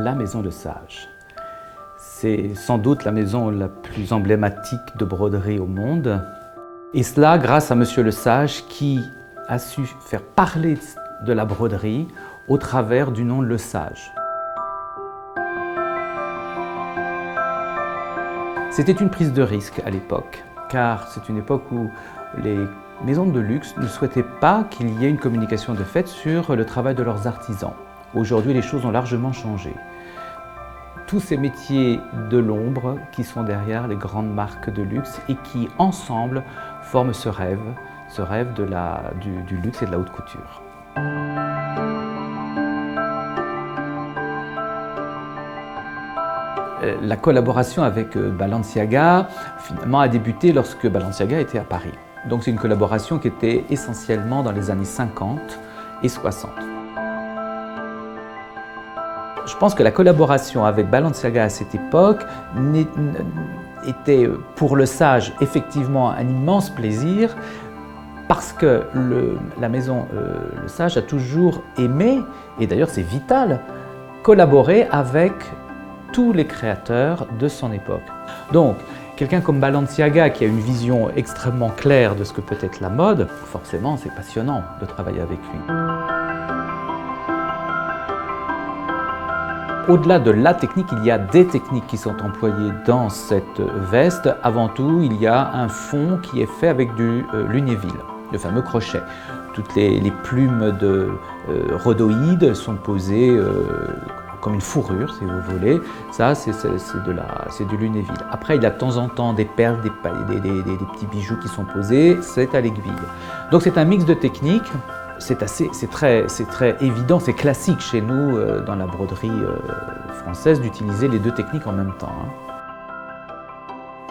la Maison Lesage. C'est sans doute la maison la plus emblématique de broderie au monde. Et cela grâce à Monsieur Lesage qui a su faire parler de la broderie au travers du nom Lesage. C'était une prise de risque à l'époque, car c'est une époque où les maisons de luxe ne souhaitaient pas qu'il y ait une communication de fait sur le travail de leurs artisans. Aujourd'hui, les choses ont largement changé. Tous ces métiers de l'ombre qui sont derrière les grandes marques de luxe et qui, ensemble, forment ce rêve du luxe et de la haute couture. La collaboration avec Balenciaga, finalement, a débuté lorsque Balenciaga était à Paris. Donc c'est une collaboration qui était essentiellement dans les années 50 et 60. Je pense que la collaboration avec Balenciaga à cette époque était pour Lesage effectivement un immense plaisir parce que la maison Lesage a toujours aimé, et d'ailleurs c'est vital, collaborer avec tous les créateurs de son époque. Donc, quelqu'un comme Balenciaga qui a une vision extrêmement claire de ce que peut être la mode, forcément c'est passionnant de travailler avec lui. Au-delà de la technique, il y a des techniques qui sont employées dans cette veste. Avant tout, il y a un fond qui est fait avec du lunéville, le fameux crochet. Toutes les plumes de rhodoïdes sont posées comme une fourrure, si vous voulez. Ça, c'est du lunéville. Après, il y a de temps en temps des perles, des petits bijoux qui sont posés, c'est à l'aiguille. Donc c'est un mix de techniques. C'est très évident, c'est classique chez nous, dans la broderie française, d'utiliser les deux techniques en même temps.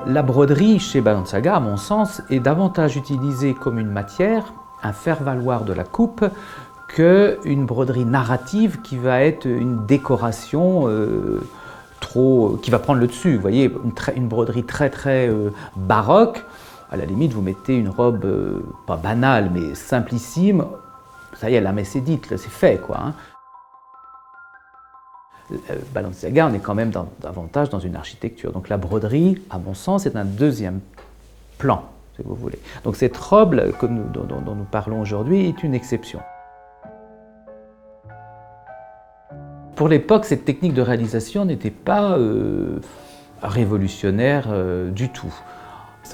La broderie chez Balenciaga, à mon sens, est davantage utilisée comme une matière, un faire-valoir de la coupe, qu'une broderie narrative qui va être une décoration qui va prendre le dessus. Vous voyez, une broderie très baroque. À la limite, vous mettez une robe, pas banale, mais simplissime. Ça y est, la messe est dite, c'est fait, quoi. Balenciaga, on est quand même davantage dans une architecture. Donc la broderie, à mon sens, est un deuxième plan, si vous voulez. Donc cette robe dont nous parlons aujourd'hui est une exception. Pour l'époque, cette technique de réalisation n'était pas révolutionnaire du tout.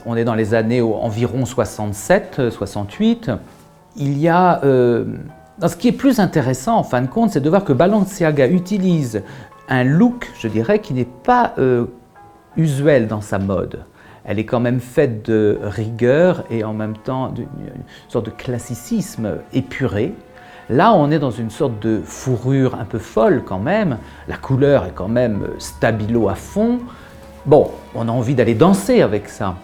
On est dans les années environ 67-68. Il y a, ce qui est plus intéressant en fin de compte, c'est de voir que Balenciaga utilise un look, je dirais, qui n'est pas usuel dans sa mode. Elle est quand même faite de rigueur et en même temps d'une sorte de classicisme épuré. Là, on est dans une sorte de fourrure un peu folle quand même. La couleur est quand même stabilo à fond. Bon, on a envie d'aller danser avec ça.